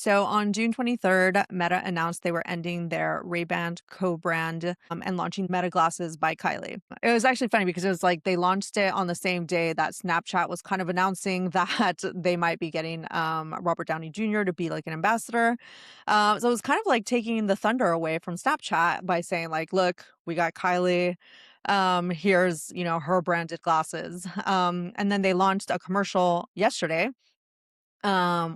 So on June 23rd, Meta announced they were ending their Ray-Ban co-brand and launching Meta glasses by Kylie. It was actually funny because it was like they launched it on the same day that Snapchat was kind of announcing that they might be getting Robert Downey Jr. to be like an ambassador. So it was kind of like taking the thunder away from Snapchat by saying like, look, we got Kylie. Here's, her branded glasses. And then they launched a commercial yesterday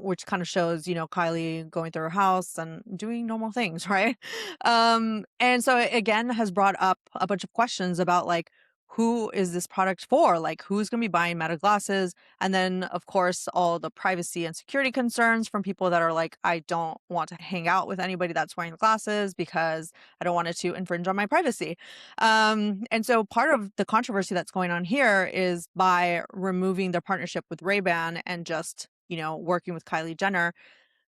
which kind of shows, Kylie going through her house and doing normal things, right? And so it again has brought up a bunch of questions about like who is this product for? Like who's going to be buying Meta glasses? And then of course all the privacy and security concerns from people that are like, I don't want to hang out with anybody that's wearing glasses because I don't want it to infringe on my privacy. And so part of the controversy that's going on here is by removing their partnership with Ray-Ban and just working with Kylie Jenner,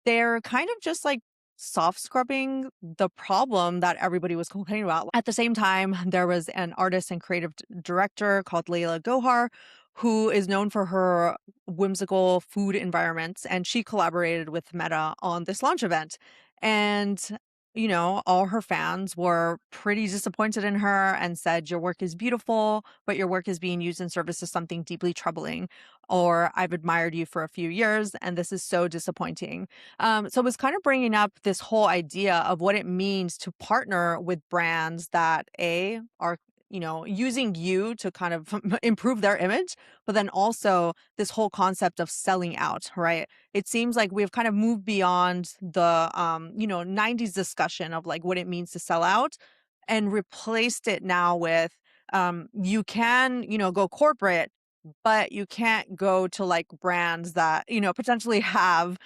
they're kind of just like soft scrubbing the problem that everybody was complaining about. At the same time, there was an artist and creative director called Layla Gohar, who is known for her whimsical food environments, and she collaborated with Meta on this launch event. And all her fans were pretty disappointed in her and said, your work is beautiful, but your work is being used in service of something deeply troubling. Or I've admired you for a few years, and this is so disappointing. So it was kind of bringing up this whole idea of what it means to partner with brands that are using you to kind of improve their image, but then also this whole concept of selling out, right? It seems like we've kind of moved beyond the 90s discussion of like what it means to sell out and replaced it now with you can, go corporate, but you can't go to like brands that, potentially have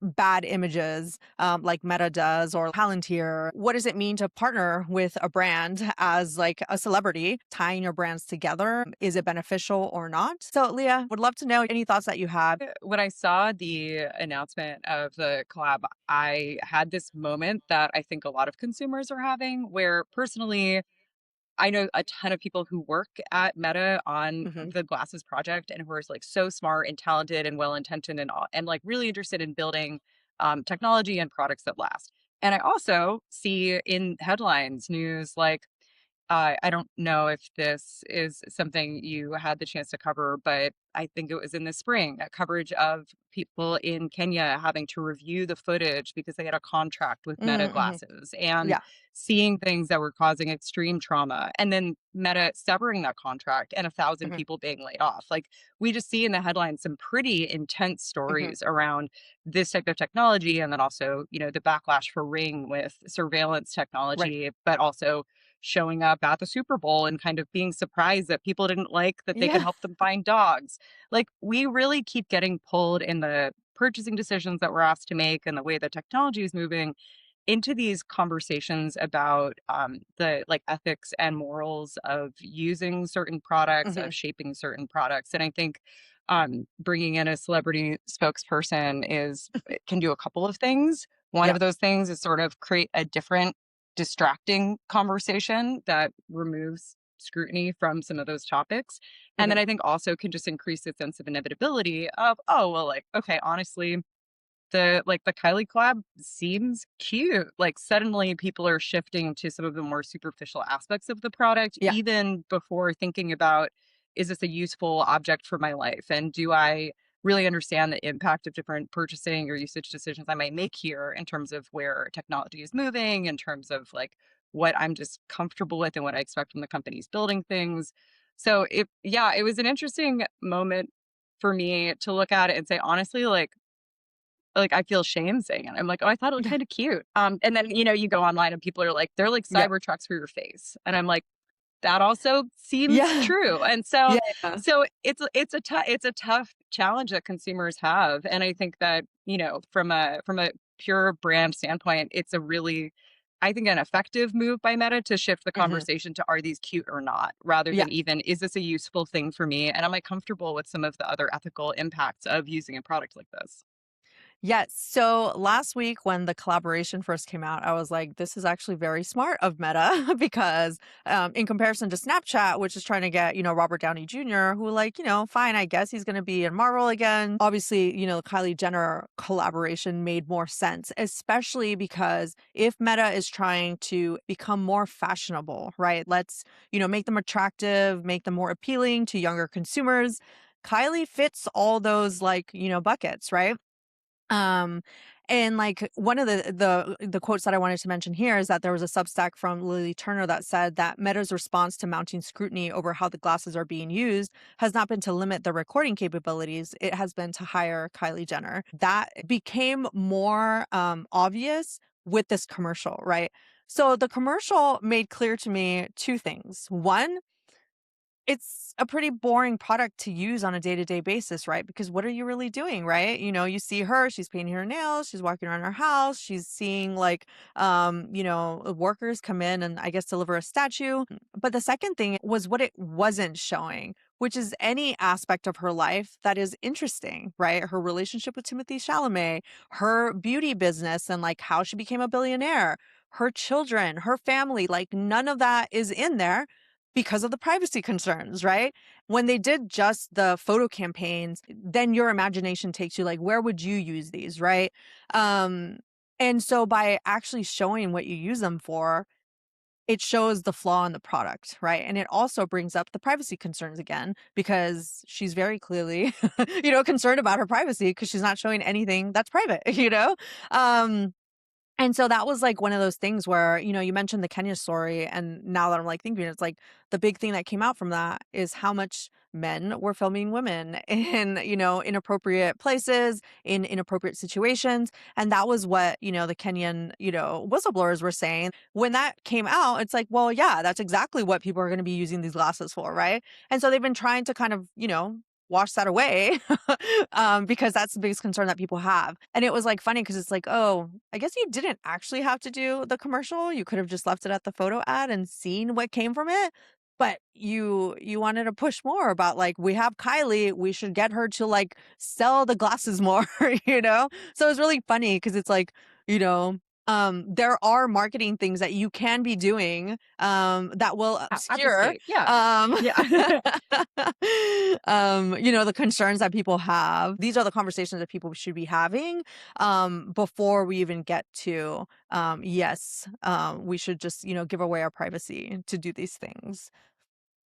bad images like Meta does or Palantir. What does it mean to partner with a brand as like a celebrity, tying your brands together? Is it beneficial or not? So, Leah, would love to know any thoughts that you have. When I saw the announcement of the collab, I had this moment that I think a lot of consumers are having where personally, I know a ton of people who work at Meta on Hmm. the Glasses project and who are like so smart and talented and well intentioned and like really interested in building technology and products that last. And I also see in headlines news like I don't know if this is something you had the chance to cover, but I think it was in the spring, a coverage of people in Kenya having to review the footage because they had a contract with Meta Mm-hmm. glasses and Yeah. seeing things that were causing extreme trauma. And then Meta severing that contract and 1,000 Hmm. people being laid off. Like we just see in the headlines some pretty intense Hmm. stories around this type of technology. And then also, the backlash for Ring with surveillance Right. technology, but also showing up at the Super Bowl and kind of being surprised that people didn't like that they could Yeah. help them find dogs. Like we really keep getting pulled in the purchasing decisions that we're asked to make and the way that technology is moving into these conversations about the like ethics and morals of using certain products, Hmm. of shaping certain products. And I think bringing in a celebrity spokesperson is it can do a couple of things. One Yeah. of those things is sort of create a different distracting conversation that removes scrutiny from some of those topics. And Hmm. then I think also can just increase the sense of inevitability of, oh, well, like, okay, honestly, the Kylie collab seems cute. Like suddenly people are shifting to some of the more superficial aspects of the product, Yeah. even before thinking about, is this a useful object for my life? And do I really understand the impact of different purchasing or usage decisions I might make here in terms of where technology is moving, in terms of like what I'm just comfortable with and what I expect from the companies building things. So it was an interesting moment for me to look at it and say, honestly, like, I feel shame saying it. I'm like, "Oh, I thought it looked Yeah. kinda cute." And then, you go online and people are like, "They're like Yeah. Cybertrucks for your face." And I'm like, "That also seems Yeah. true." And so Yeah. so it's a tough challenge that consumers have, and I think that, from a pure brand standpoint, it's a really, I think, an effective move by Meta to shift the Hmm. conversation to, "Are these cute or not?" Rather Yeah. than even, "Is this a useful thing for me, and am I comfortable with some of the other ethical impacts of using a product like this?" Yes. So last week when the collaboration first came out, I was like, this is actually very smart of Meta because in comparison to Snapchat, which is trying to get, Robert Downey Jr., who like, fine, I guess he's going to be in Marvel again. Obviously, the Kylie Jenner collaboration made more sense, especially because if Meta is trying to become more fashionable, right? Let's, make them attractive, make them more appealing to younger consumers. Kylie fits all those like, buckets, right? Um, and like one of the quotes that I wanted to mention here is that there was a Substack from Lily Turner that said that Meta's response to mounting scrutiny over how the glasses are being used has not been to limit the recording capabilities; it has been to hire Kylie Jenner. That became more obvious with this commercial, right? So the commercial made clear to me two things. One, it's a pretty boring product to use on a day-to-day basis, right? Because what are you really doing, right? You see her, she's painting her nails, she's walking around her house, she's seeing like workers come in and I guess deliver a statue. But the second thing was what it wasn't showing, which is any aspect of her life that is interesting, right? Her relationship with Timothy Chalamet, her beauty business and like how she became a billionaire, her children, her family, like none of that is in there because of the privacy concerns, right? When they did just the photo campaigns, then your imagination takes you like, where would you use these, right? Um, and so by actually showing what you use them for, it shows the flaw in the product, right? And it also brings up the privacy concerns again because she's very clearly, concerned about her privacy because she's not showing anything that's private, and so that was like one of those things where, you mentioned the Kenya story. And now that I'm like thinking, it's like the big thing that came out from that is how much men were filming women in, inappropriate places, in inappropriate situations. And that was what, the Kenyan, whistleblowers were saying. When that came out, it's like, well, yeah, that's exactly what people are going to be using these glasses for, right? And so they've been trying to kind of, wash that away because that's the biggest concern that people have. And it was like funny because it's like, oh, I guess you didn't actually have to do the commercial. You could have just left it at the photo ad and seen what came from it. But you wanted to push more about like we have Kylie, we should get her to like sell the glasses more, So it's really funny because it's like, you know, there are marketing things that you can be doing that will obscure Obfuscate. Yeah. um Yeah. the concerns that people have. These are the conversations that people should be having before we even get to yes, we should just, give away our privacy to do these things.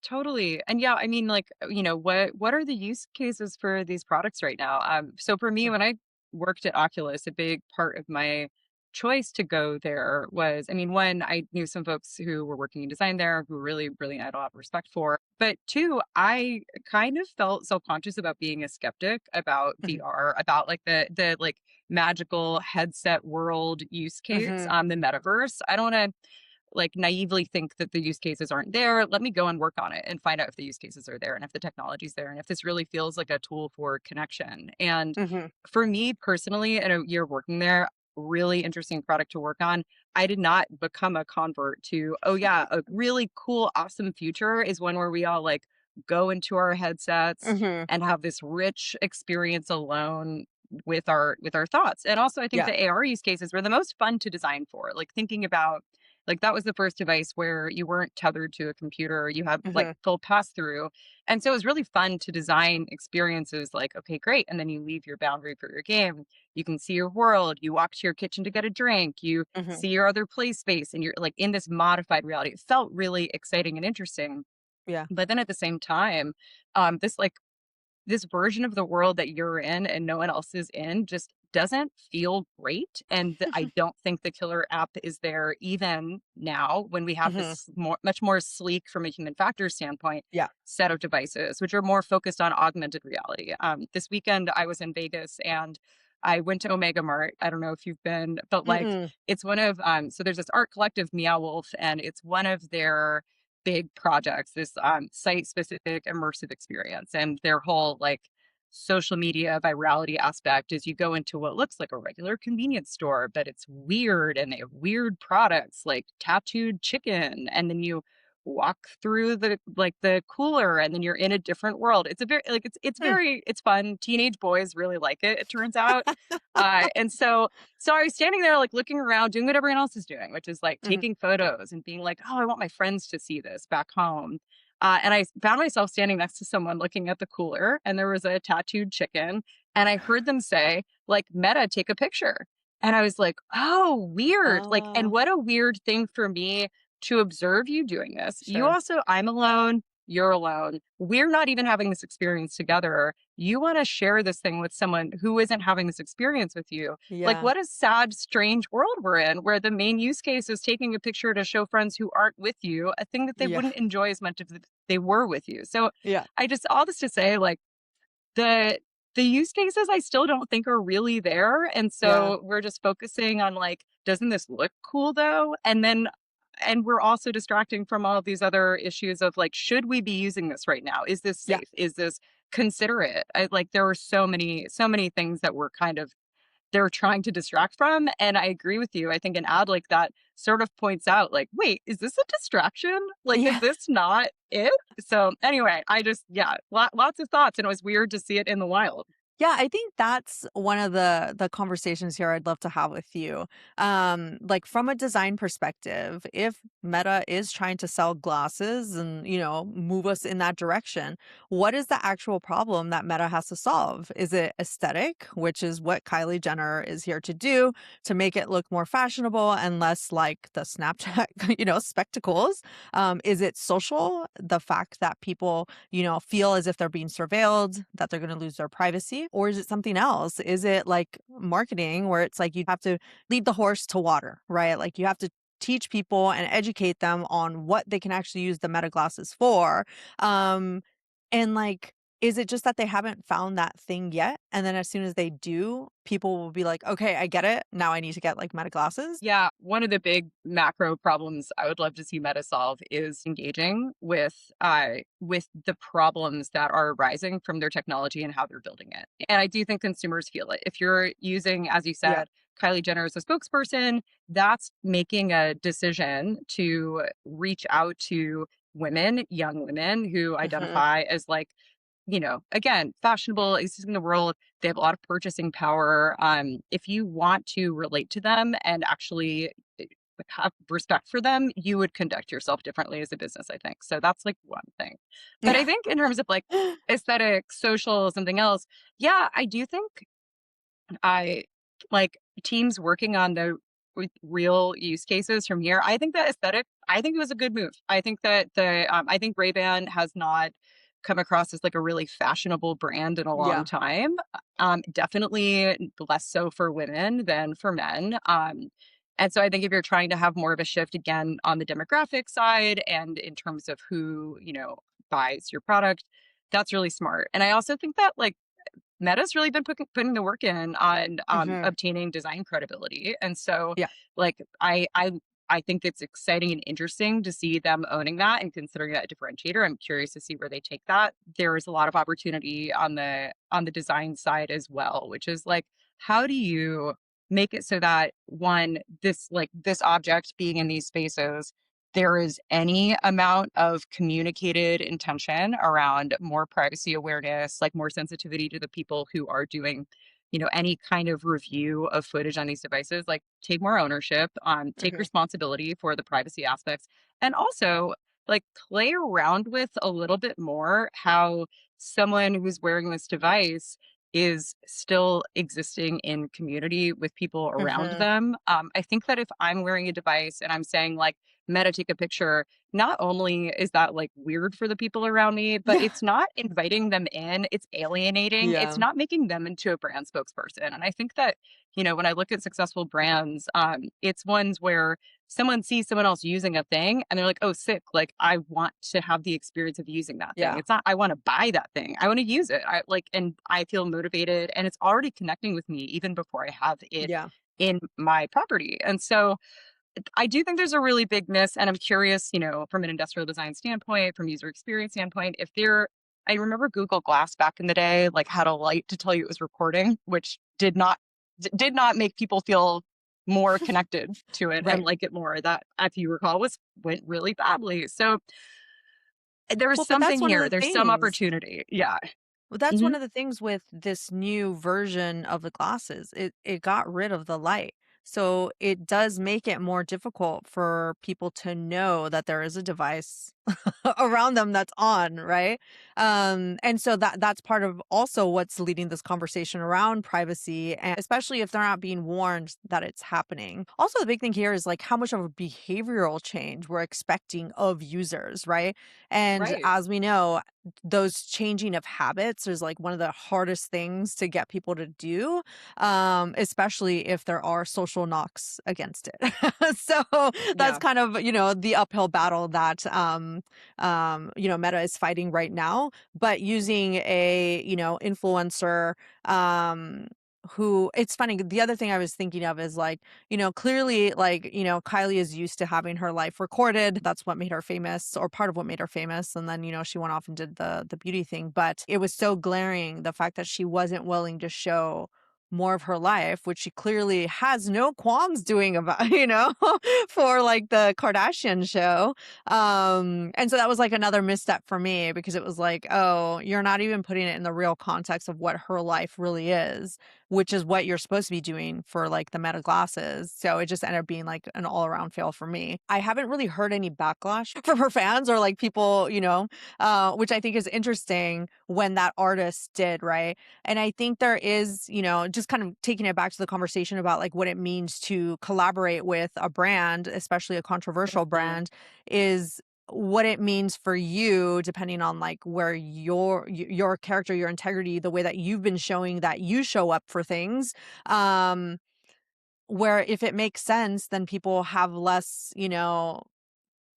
Totally. And yeah, I mean, like, what are the use cases for these products right now? So for me, when I worked at Oculus, a big part of my choice to go there was, I mean, one, I knew some folks who were working in design there who were really brilliant, I had a lot of respect for. But two, I kind of felt self-conscious about being a skeptic about Mhm. VR, about like the like magical headset world use case, Mhm. the metaverse. I don't want to like naively think that the use cases aren't there. Let me go and work on it and find out if the use cases are there and if the technology's there and if this really feels like a tool for connection. And Mhm. for me personally, in a year working there, really interesting product to work on. I did not become a convert to, oh yeah, a really cool, awesome future is one where we all like go into our headsets Mhm. and have this rich experience alone with our thoughts. And also I think Yeah. the AR use cases were the most fun to design for. Like thinking about like that was the first device where you weren't tethered to a computer, you had like Mhm. full pass through. And so it was really fun to design experiences like, okay, great. And then you leave your boundary for your game. You can see your world. You walk to your kitchen to get a drink. You Mhm. see your other play space and you're like in this modified reality. It felt really exciting and interesting. Yeah. But then at the same time, this version of the world that you're in and no one else is in just doesn't feel great. And I don't think the killer app is there even now when we have Mhm. this much more sleek from a human factor standpoint Yeah. set of devices, which are more focused on augmented reality. This weekend, I was in Vegas and I went to Omega Mart. I don't know if you've been, but like Mm-mm. it's one of, so there's this art collective, Meow Wolf, and it's one of their big projects, this site specific immersive experience. And their whole like social media virality aspect is you go into what looks like a regular convenience store, but it's weird and they have weird products like tattooed chicken. And then you walk through the cooler and then you're in a different world. It's a very like it's Hmm. very it's fun. Teenage boys really like it, it turns out. And so I was standing there like looking around, doing what everyone else is doing, which is like Mhm. taking photos and being like, oh, I want my friends to see this back home. And I found myself standing next to someone looking at the cooler, and there was a tattooed chicken. And I heard them say, like, Meta, take a picture. And I was like, oh, weird. Like, and Oh, what a weird thing for me to observe you doing this. You sure. also, I'm alone, you're alone. We're not even having this experience together. You want to share this thing with someone who isn't having this experience with you. Like, Yeah. what a sad, strange world we're in where the main use case is taking a picture to show friends who aren't with you a thing that they Yeah. wouldn't enjoy as much if they were with you. So Yeah. I just, all this to say, like, the the use cases I still don't think are really there, and Yeah. so we're just focusing on, like, doesn't this look cool though? And we're also distracting from all of these other issues of, like, should we be using this right now? Is this Yeah. safe? Is this considerate? Like, there were so many things that were kind of they're trying to distract from, and I agree with you. I think an ad like that sort of points out, like, "Wait, is this a distraction? Like, is Yeah. this not it?" So, anyway, I just yeah, lots of thoughts, and it was weird to see it in the wild. Yeah, I think that's one of the conversations here I'd love to have with you. Like from a design perspective, if Meta is trying to sell glasses and, move us in that direction, what is the actual problem that Meta has to solve? Is it aesthetic, which is what Kylie Jenner is here to do to make it look more fashionable and less like the Snapchat, spectacles? Is it social, the fact that people feel as if they're being surveilled, that they're going to lose their privacy? Or is it something else? Is it like marketing where it's like you have to lead the horse to water, right? Like you have to teach people and educate them on what they can actually use the meta glasses for. Um, and like, is it just that they haven't found that thing yet? And then as soon as they do, people will be like, okay, I get it. Now I need to get like meta glasses. Yeah, one of the big macro problems I would love to see Meta solve is engaging with the problems that are arising from their technology and how they're building it. And I do think consumers feel it. If you're using, as you Yeah. said, Kylie Jenner as a spokesperson, that's making a decision to reach out to women, young women who Hmm. identify as like again, fashionable, existing in the world. They have a lot of purchasing power. If you want to relate to them and actually have respect for them, you would conduct yourself differently as a business, I think. So that's like one thing. But I Yeah. think in terms of like aesthetic, social, something else, yeah, I do think I like teams working on the with real use cases from here. I think that aesthetic, I think it was a good move. I think that I think Ray-Ban has not come across as like a really fashionable brand in a long Yeah. time. Definitely less so for women than for men. And so I think if you're trying to have more of a shift again on the demographic side and in terms of who, buys your product, that's really smart. And I also think that like Meta's really been putting the work in on Hmm. obtaining design credibility, and so Yeah. like I think it's exciting and interesting to see them owning that and considering that a differentiator. I'm curious to see where they take that. There is a lot of opportunity on the design side as well, which is like how do you make it so that one this object being in these spaces there is any amount of communicated intention around more privacy awareness, like more sensitivity to the people who are doing, any kind of review of footage on these devices, like take more ownership, take Hmm. responsibility for the privacy aspects, and also like play around with a little bit more how someone who's wearing this device is still existing in community with people around Hmm. them. I think that if I'm wearing a device and I'm saying like Meta take a picture, not only is that like weird for the people around me, but Yeah. it's not inviting them in, it's alienating, it's Yeah. not making them into a brand spokesperson. And I think that, when I look at successful brands, it's ones where someone sees someone else using a thing and they're like, oh, sick. Like, I want to have the experience of using that thing. Yeah. It's not, I want to buy that thing. I want to use it. And I feel motivated and it's already connecting with me even before I have it Yeah. in my property. And so, I do think there's a really big miss, and I'm curious, from an industrial design standpoint, from user experience standpoint, if there, I remember Google Glass back in the day, like had a light to tell you it was recording, which did not make people feel more connected to it and Right. like it more. That, if you recall, was went really badly. So there's Well, but something that's one of here. the There's some things. opportunity. Yeah. Well, that's Hmm. one of the things with this new version of the glasses. It got rid of the light. So it does make it more difficult for people to know that there is a device around them that's on, right? And so that's part of also what's leading this conversation around privacy, and especially if they're not being warned that it's happening. Also, the big thing here is like how much of a behavioral change we're expecting of users, right? And Right. as we know, those changing of habits is like one of the hardest things to get people to do, especially if there are social knocks against it. So that's Yeah. kind of, the uphill battle that, Meta is fighting right now, but using a, influencer, um, who it's funny. The other thing I was thinking of is like, clearly, like, Kylie is used to having her life recorded. That's what made her famous, or part of what made her famous. And then, she went off and did the beauty thing. But it was so glaring the fact that she wasn't willing to show more of her life, which she clearly has no qualms doing about, for like the Kardashian show. And so that was like another misstep for me because it was like, oh, you're not even putting it in the real context of what her life really is, which is what you're supposed to be doing for like the Meta glasses. So it just ended up being like an all around fail for me. I haven't really heard any backlash from her fans or like people, which I think is interesting when that artist did, right? And I think there is, just kind of taking it back to the conversation about like what it means to collaborate with a brand, especially a controversial Mhm. brand, is what it means for you depending on like where your character, your integrity, the way that you've been showing that you show up for things, um where if it makes sense then people have less,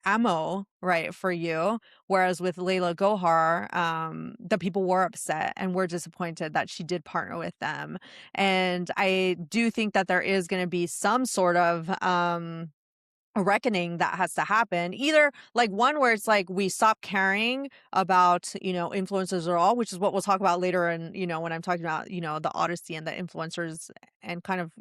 ammo, right, for you. Whereas with Layla Gohar, the people were upset and were disappointed that she did partner with them. And I do think that there is going to be some sort of a reckoning that has to happen. Either like one where it's like we stop caring about, influencers at all, which is what we'll talk about later. And, when I'm talking about, the Odyssey and the influencers and kind of,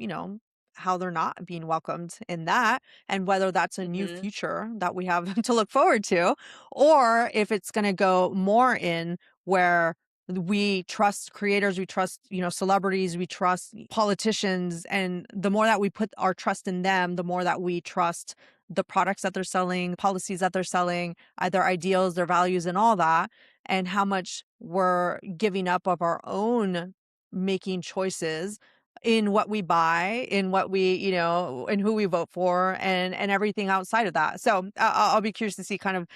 how they're not being welcomed in that, and whether that's a new Mhm. future that we have to look forward to, or if it's going to go more in where we trust creators, we trust, celebrities, we trust politicians, and the more that we put our trust in them, the more that we trust the products that they're selling, policies that they're selling, their ideals, their values, and all that, and how much we're giving up of our own making choices in what we buy, in what we, and who we vote for, and everything outside of that. So I'll be curious to see kind of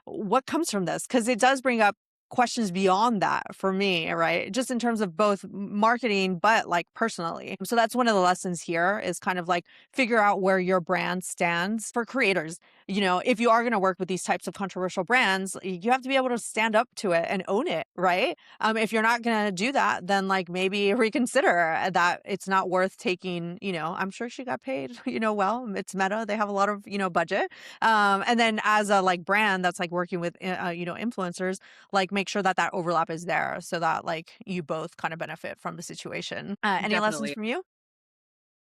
what comes from this because it does bring up questions beyond that for me, right? Just in terms of both marketing, but like personally. So that's one of the lessons here is kind of like figure out where your brand stands for creators. If you are going to work with these types of controversial brands, you have to be able to stand up to it and own it, right? If you're not going to do that, then like maybe reconsider that it's not worth taking, I'm sure she got paid, well, it's Meta. They have a lot of, budget. And then as a like brand that's like working with, influencers, like make sure that that overlap is there so that like you both kind of benefit from the situation. Any lessons Definitely. from you?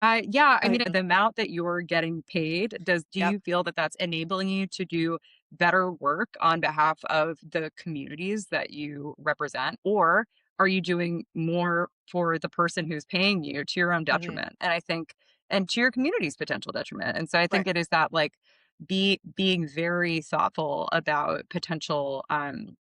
Yeah, I Okay. mean, the amount that you're getting paid, do Yep. you feel that that's enabling you to do better work on behalf of the communities that you represent? Or are you doing more for the person who's paying you to your own Hmm. detriment? And I think, and to your community's potential detriment. And so I think Right. it is that like being very thoughtful about potential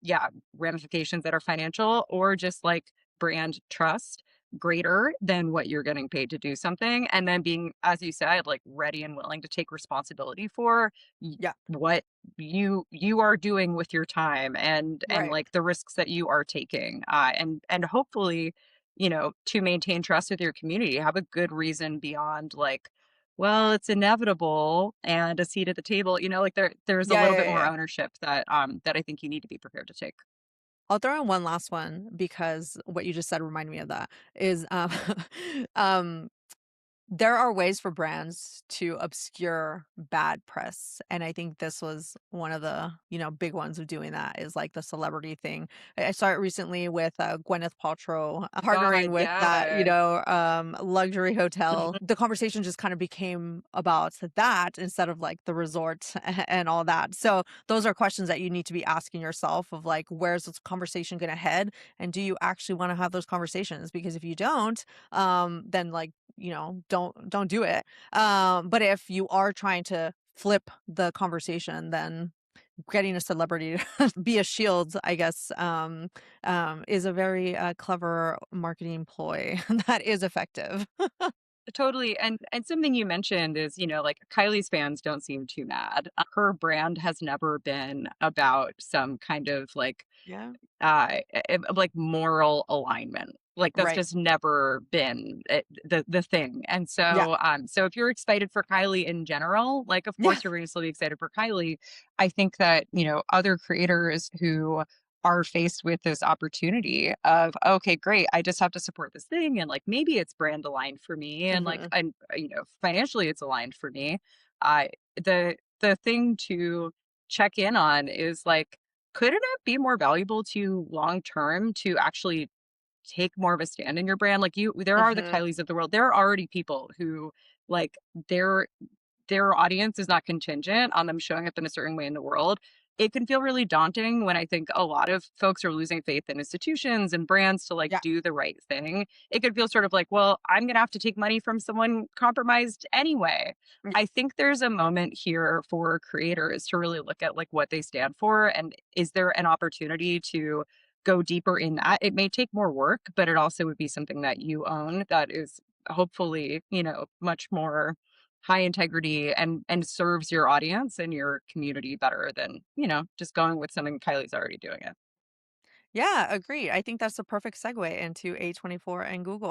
yeah, ramifications that are financial or just like brand trust greater than what you're getting paid to do something, and then being, as you said, like ready and willing to take responsibility for Yeah. what you are doing with your time and Right. like the risks that you are taking, and hopefully, to maintain trust with your community, have a good reason beyond like, well, it's inevitable and a seat at the table, like there's a Yeah. little Yeah. bit Yeah. more Yeah. ownership that I think you need to be prepared to take. I'll throw in one last one because what you just said reminded me of that is um There are ways for brands to obscure bad press, and I think this was one of the, big ones of doing that is, like, the celebrity thing. I saw it recently with, Gwyneth Paltrow partnering God, with that, yes. luxury hotel. The conversation just kind of became about that instead of, like, the resort and all that. So, those are questions that you need to be asking yourself of, like, where's this conversation gonna head, and do you actually wanna have those conversations? Because if you don't, then, like, don't do it. But if you are trying to flip the conversation, then getting a celebrity to be a shield, I guess, is a very clever marketing ploy that is effective. Totally, and something you mentioned is, like, Kylie's fans don't seem too mad. Her brand has never been about some kind of, Yeah. like, moral alignment. Like, that's Right. just never been the thing, and Yeah. so if you're excited for Kylie in general, like, of Yeah. course, you're gonna still be excited for Kylie. I think that, other creators who are faced with this opportunity of, "Okay, great, I just have to support this thing, and, like, maybe it's brand aligned for me, and, like, Hmm. financially, it's aligned for me." The thing to check in on is, like, couldn't it be more valuable to you long term to actually take more of a stand in your brand? Like, there are the Hmm. Kylies of the world. There are already people who, like, their audience is not contingent on them showing up in a certain way in the world. It can feel really daunting when I think a lot of folks are losing faith in institutions and brands to, like, Yeah. do the right thing. It could feel sort of like, well, I'm going to have to take money from someone compromised anyway. Yeah. I think there's a moment here for creators to really look at, like, what they stand for, and is there an opportunity to go deeper in that? It may take more work, but it also would be something that you own that is hopefully, much more high integrity and serves your audience and your community better than, just going with something Kylie's already doing it. Yeah, agreed. I think that's the perfect segue into A24 and Google.